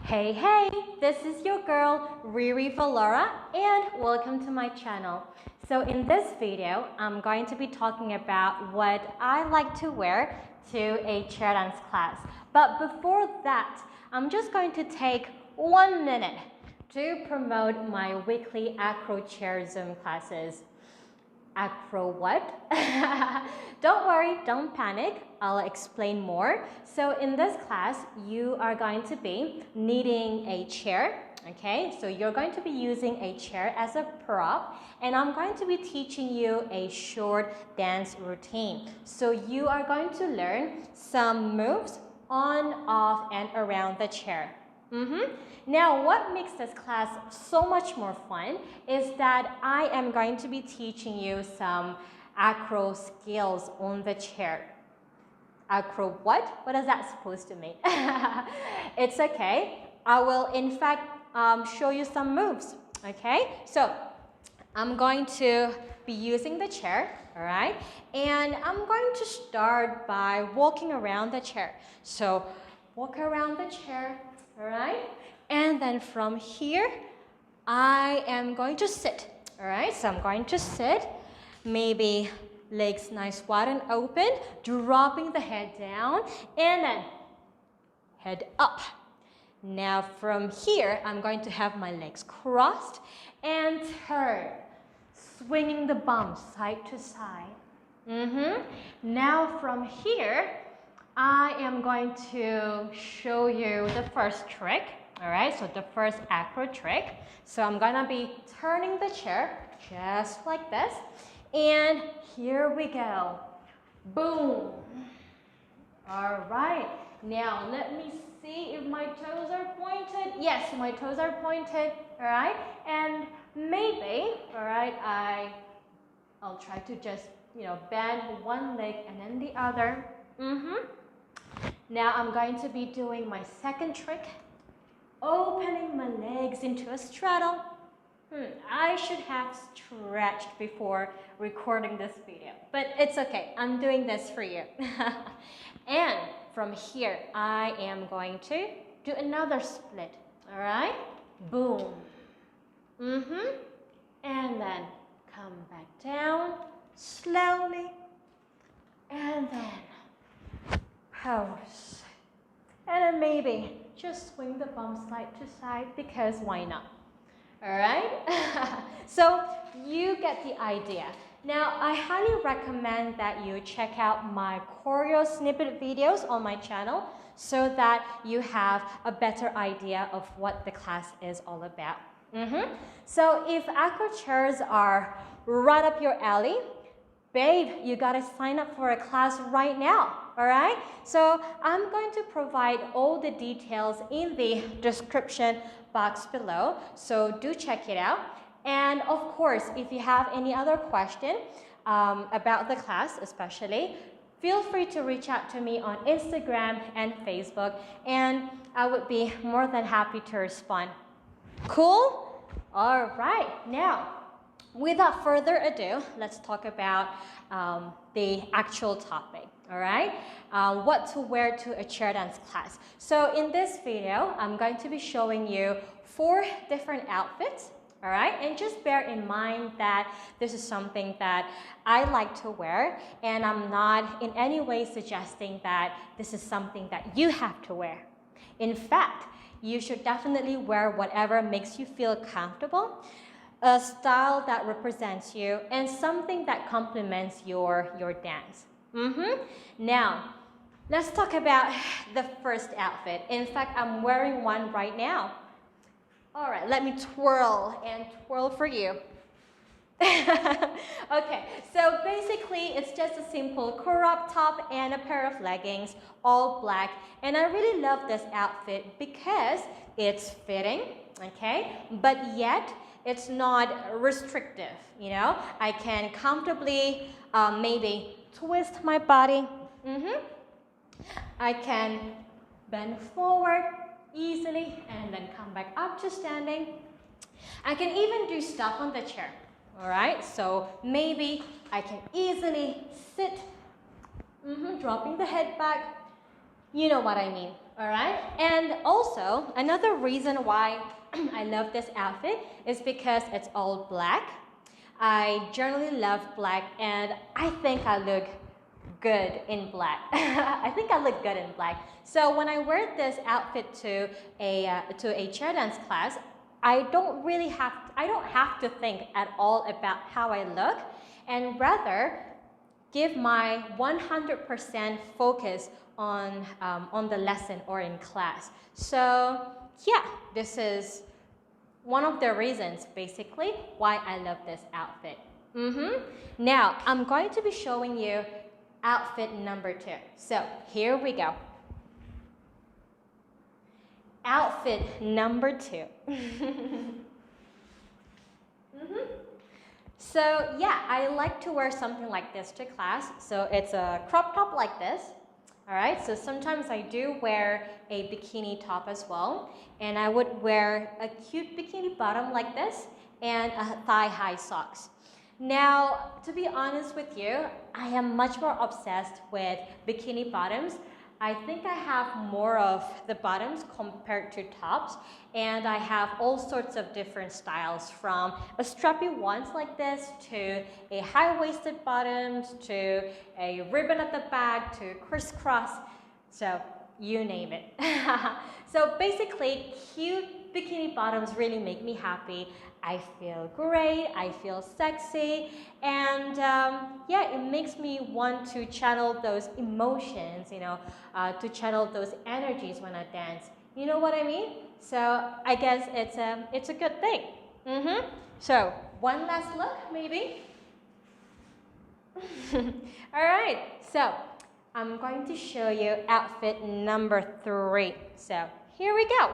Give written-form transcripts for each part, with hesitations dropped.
Hey, this is your girl Riri Valora and welcome to my channel. So in this video, I'm going to be talking about what I like to wear to a chair dance class. But before that, I'm just going to take 1 minute to promote my weekly Acro chair Zoom classes. Acro what? Don't worry, don't panic. I'll explain more. So in this class, you are going to be needing a chair. Okay, so you're going to be using a chair as a prop, and I'm going to be teaching you a short dance routine. So you are going to learn some moves on, off, and around the chair. Now, what makes this class so much more fun is that I am going to be teaching you some acro skills on the chair. Acro what? What is that supposed to mean? It's okay. I will in fact show you some moves. Okay, so I'm going to be using the chair, all right? And I'm going to start by walking around the chair. So walk around the chair. All right, and then from here, I am going to sit. All right, so I'm going to sit, maybe legs nice wide and open, dropping the head down, and then head up. Now from here, I'm going to have my legs crossed and turn, swinging the bum side to side. Now from here, I am going to show you the first trick, all right? So the first acro trick. So I'm gonna be turning the chair just like this. And here we go. Boom. All right. Now let me see if my toes are pointed. Yes, my toes are pointed, all right? And maybe, all right, I'll try to just, bend one leg and then the other. Now I'm going to be doing my second trick, opening my legs into a straddle. I should have stretched before recording this video, but it's okay. I'm doing this for you. And from here, I am going to do another split, all right? Boom. And then come back down slowly, and then pose. And then maybe just swing the bum side to side because why not? All right? So you get the idea. Now, I highly recommend that you check out my choreo snippet videos on my channel so that you have a better idea of what the class is all about. So if acro chairs are right up your alley, babe, you gotta sign up for a class right now, all right? So I'm going to provide all the details in the description box below, so do check it out. And of course, if you have any other question about the class especially, feel free to reach out to me on Instagram and Facebook, and I would be more than happy to respond. Cool? All right, now, without further ado, let's talk about the actual topic, all right? What to wear to a chair dance class. So in this video, I'm going to be showing you 4 different outfits, all right? And just bear in mind that this is something that I like to wear, and I'm not in any way suggesting that this is something that you have to wear. In fact, you should definitely wear whatever makes you feel comfortable, a style that represents you, and something that complements your dance. Now, let's talk about the first outfit. In fact, I'm wearing one right now. All right, let me twirl and twirl for you. Okay, so basically it's just a simple crop top and a pair of leggings, all black. And I really love this outfit because it's fitting, okay? But yet, it's not restrictive, I can comfortably maybe twist my body. I can bend forward easily and then come back up to standing. I can even do stuff on the chair, all right? So maybe I can easily sit, dropping the head back, You know what I mean, all right? And also, another reason why I love this outfit is because it's all black. I generally love black, and I think I look good in black. I think I look good in black. So when I wear this outfit to a chair dance class, I don't have to think at all about how I look, and rather give my 100% focus on the lesson or in class. So yeah, this is one of the reasons basically why I love this outfit. Now I'm going to be showing you outfit number 2. So here we go. Outfit number 2. So yeah, I like to wear something like this to class. So it's a crop top like this. All right, so sometimes I do wear a bikini top as well. And I would wear a cute bikini bottom like this and thigh-high socks. Now, to be honest with you, I am much more obsessed with bikini bottoms. I think I have more of the bottoms compared to tops, and I have all sorts of different styles, from a strappy ones like this to a high-waisted bottoms to a ribbon at the back to crisscross, so you name it. So basically, cute bikini bottoms really make me happy. I feel great, I feel sexy, and yeah, it makes me want to channel those emotions, you know, to channel those energies when I dance. You know what I mean? So I guess it's a good thing. So one last look, maybe. All right, so I'm going to show you outfit number 3. So here we go.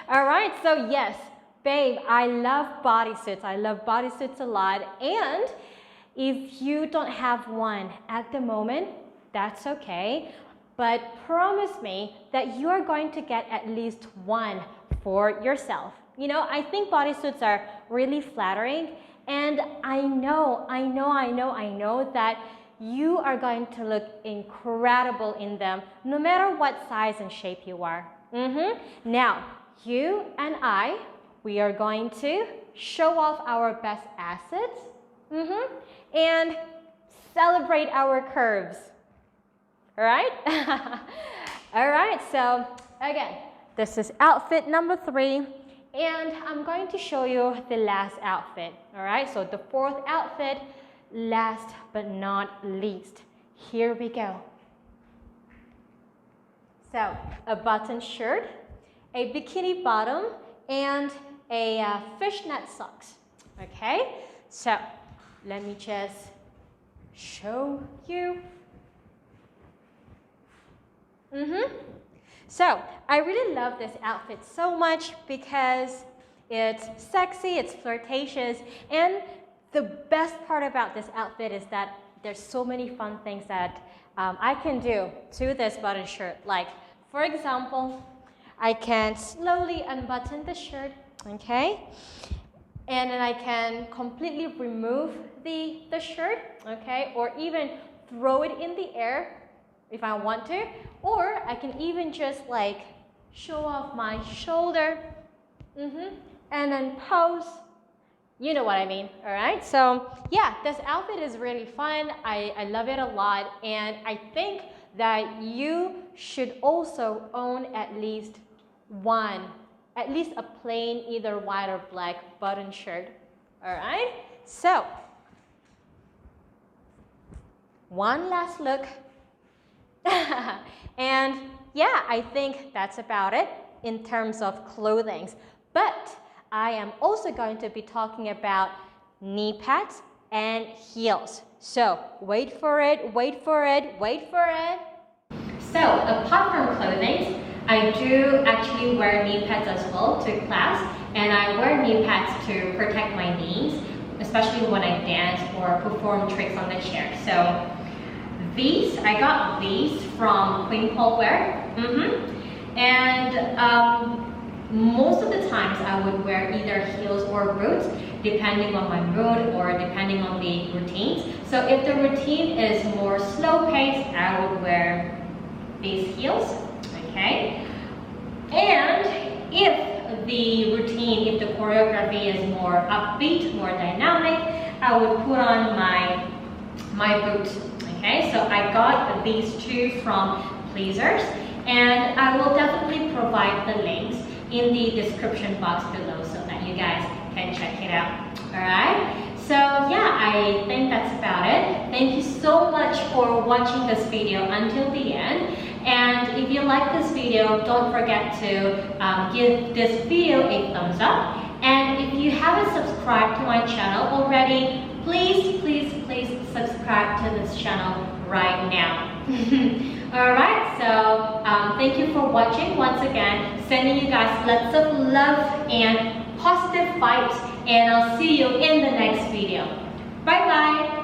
All right, so yes, babe, I love bodysuits. I love bodysuits a lot. And if you don't have one at the moment, that's okay. But promise me that you are going to get at least one for yourself. You know, I think bodysuits are really flattering. And I know that you are going to look incredible in them, no matter what size and shape you are. Now, you and I, we are going to show off our best assets and celebrate our curves. All right? All right, so again, this is outfit number 3, and I'm going to show you the last outfit. All right, so the 4th outfit, last but not least. Here we go. So, a button shirt, a bikini bottom, and a fishnet socks. Okay, so let me just show you. So, I really love this outfit so much because it's sexy, it's flirtatious, and the best part about this outfit is that there's so many fun things that I can do to this button shirt. Like, for example, I can slowly unbutton the shirt, okay? And then I can completely remove the shirt, okay? Or even throw it in the air if I want to. Or I can even just like show off my shoulder, and then pose. You know what I mean, all right? So yeah, this outfit is really fun. I love it a lot, and I think that you should also own at least a plain either white or black button shirt, all right? So one last look. And yeah, I think that's about it in terms of clothing. But I am also going to be talking about knee pads and heels. So wait for it, wait for it, wait for it. So apart from clothing, I do actually wear knee pads as well to class, and I wear knee pads to protect my knees, especially when I dance or perform tricks on the chair. So I got these from Queen Paul Wear, and most of the times I would wear either heels or boots, depending on my mood or depending on the routines. So if the routine is more slow paced, I would wear these heels, okay? And if the routine, if the choreography is more upbeat, more dynamic, I would put on my boot, okay? So I got these two from Pleasers, and I will definitely provide the links in the description box below so that you guys can check it out. Alright, so yeah, I think that's about it. Thank you so much for watching this video until the end. And if you like this video, don't forget to give this video a thumbs up. And if you haven't subscribed to my channel already, please subscribe to this channel right now. Alright, so thank you for watching once again. Sending you guys lots of love and positive vibes, and I'll see you in the next video. Bye bye!